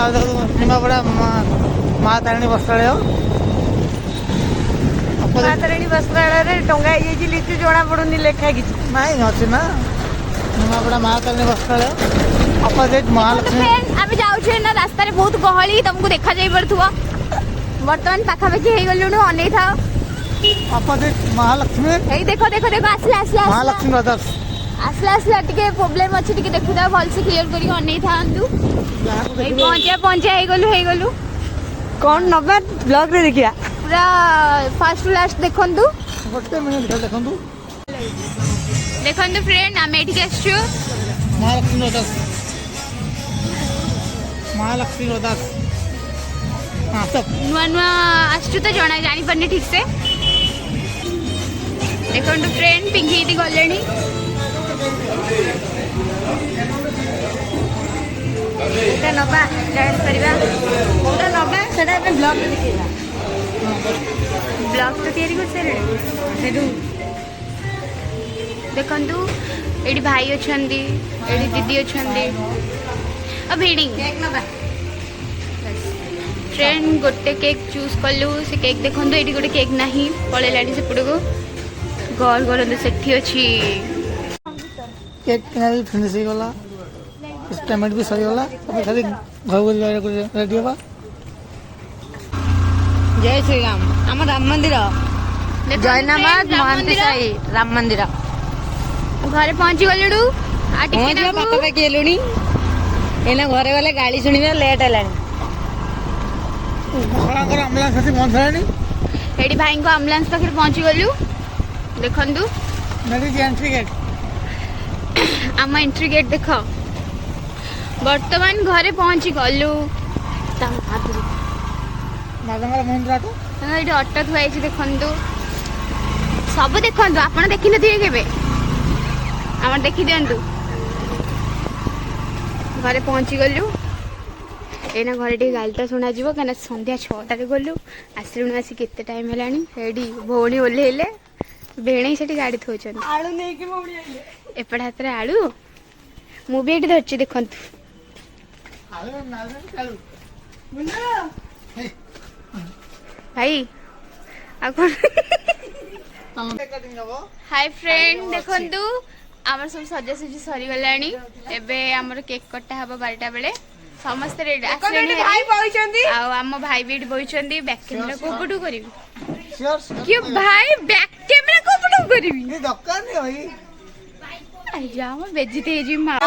निमापड़ा माँ तारिणी वस्त्रालय माँ तारिणी वस्त्रालय टंगा लिचु जना पड़ुनी लेखा कि नहीं अच्छे ना निमापड़ा माँ तारिणी वस्त्रालय अपोजिट महालक्ष्मी आम जाऊे ना रास्ता बहुत गहली तुमको देखा जा पड़ुव बर्तमान पाखापाखि हो गलु अनै था अपोजिट महालक्ष्मी देखो देखो देखो आसला आसला महालक्ष्मी ब्रदर्स आसला आसला टिके प्रोब्लेम अच्छे टिके देखु था भल से क्लियर करी अनै था पहुंचा पहुंचा हो गलु कौन नबा ब्लॉग रे देखिया पूरा फर्स्ट टू लास्ट देखंतु गोटे मिनिट देखंतु देखंतु फ्रेंड आम एठी आछू महालक्ष्मी ब्रदर्स महालक्ष्मी ब्रदर्स हाँ सब नुआ नुआ आछू तो जना जानी परने ठीक से देखंतु फ्रेंड पिंकी दी गलेनी एटा नबा डांस करबा ओटा नबा सेटा पे ब्लॉग रे देखिया ब्लॉग तो तैयारी कर सारे सेडू देखंतु एडी भाई अछंदी एडी दीदी अछंदी अब भिडिंग केक नबा फ्रेंड गोटे केक चूज कलु से केक देखंतु एडी गोटे केक नाही पळेलाडी से पुडगो गौर गरंदु सेठी अछि केक किना भी फिनिश हो गला पेमेंट भी सही गला अब खाली घर रेडी होबा जय श्री राम आम राम मंदिर जयनाबाद महांती साई राम मंदिर घरे पहुंची गलुडू आ टिके ना पाखापाखि हेलुणी एना घरे गले गाड़ी शुणिबा लेट हेलानी एम्बुलेंस आसी पहुंचलानी एडी भाई को एम्बुलेंस पाखे पहुंची गलु देखंतु मेरी एंट्री गेट आम एंट्री गेट देख वर्तमान घरे पहुंची गलु दादा महिंद्रा ऑटो ये अटो थुआई देखु सब देखु आप देखी थे के आम देखी दिंतु घरे पहुंची गलु एना घरे टे गालटा शुणा कहीं संध्या 6टार गलु आसलुणु आसी केते टाइम है भौणी ओह्लेले भेणे से गाड़ी थोचन आलू नहीं कि मम्मी एपट हाथ में आलू मु भी ये धरची देखंतु भाई हाय फ्रेंड देखंतु आमर सब सजासजी सरी गलानी एबे आमर केक कटा हबो 12टा बेले समस्त रेडी आसलेनी भाई बइचंदी आ आम भाई भी बइचंदी बैक कैमरा को पटू करिवि श्योर क्यों भाई बैक कैमरा को पटू करिवि ये दक्का नहीं होई अरे जाम बेइज्जती है जी मां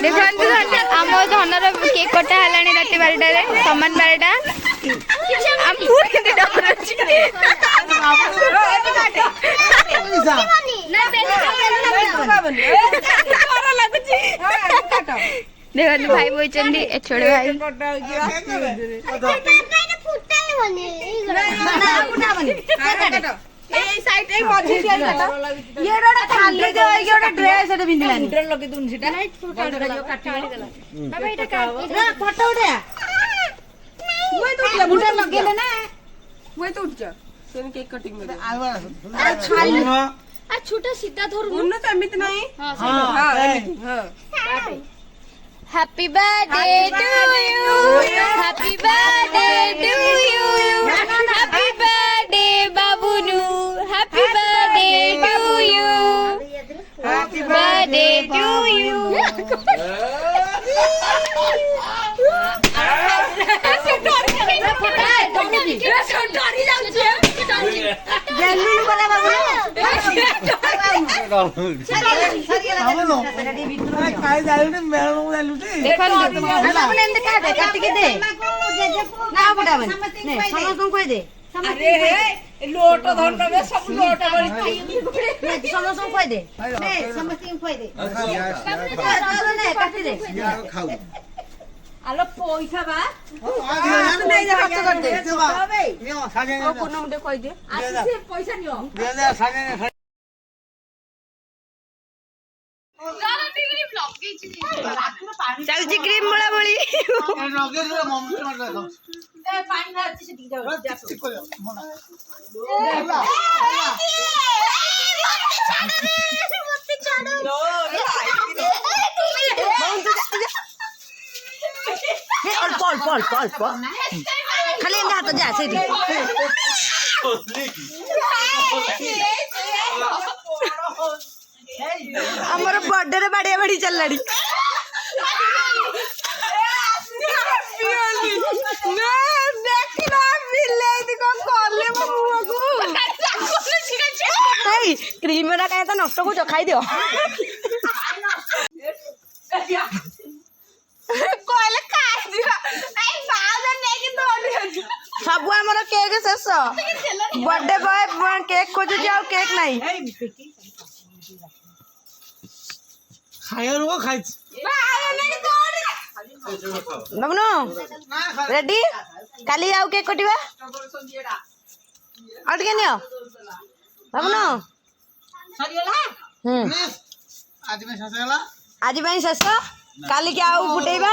देखंतु आम धनर केक कटा हलानी राति 12टा रे समान 12टा हम पूरी दिन डर अछि ना देखंतु भाई बोइचंदी ए छोड़े भाई ए साइड ए मझी से काटा ये रोड खाली जे होई गोटे ड्रेस एटे बिंदिलानी ड्रेस लगे दुन सीटा लाइट फोटो काटी बाबा एटा काट ना फोटो उठा मुई तो उठला बुटा लगेले ना मुई तो उठ जा सेन केक कटिंग में अरे खाली आ छोटा सीधा धर मुन तो एमित नहीं हां हां हां happy birthday to you happy birthday to you happy birthday बाबूनू happy birthday to you happy birthday to you काय जालुनी मेळणू जालुटी काटी के दे ना बड़ा बन ने समस्त को दे अरे लोट धन में सब लोट बड़ी समस्त को दे ने समस्त को दे काटी दे खाऊ आलो पैसा बा नहीं जा खर्च कर दे नियो साजे ओ कोनो मुंडे कहि दे आसी से पैसा नियो 2000 साजे गाना टीवी ब्लॉग के ଚାଲିଛି କ୍ରିମ ବୋଳା ବୋଳି ଅଳ୍ପ ଅଳ୍ପ ଅଳ୍ପ ଅଳ୍ପ ଖାଲି ଏମିତି ହାତ ଯା ସେଇଠି ଆମର ବର୍ଥଡେରେ ବାଡିଆ ବାଡି ଚାଲିଲାଣି କ୍ରିମ ଟା କାଇଁ ନଷ୍ଟ କରୁଛ ଖାଇଦିଅ ସବୁ ଆମର କେକ୍ ଶେଷ ବର୍ଥଡେ ବୟ କେକ୍ ଖୋଜୁଛି ଆଉ କେକ୍ ନାହିଁ ଖାଇବାର ଖାଇଛି ବାବୁନୁ ରେଡି କାଲି ଆଉ କେକ୍ କଟିବା ଆଉ ଟିକେ ନିଅ ବାବୁନୁ ଆଜି ପାଇଁ ଶେଷ କାଲିକି ଆଉ ଫୁଟେଇବା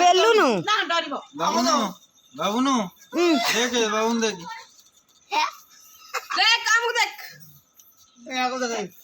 ବେଲୁନୁ ବାବୁନୁ ଦେଖ ବାବୁନୁ ଦେଖ देख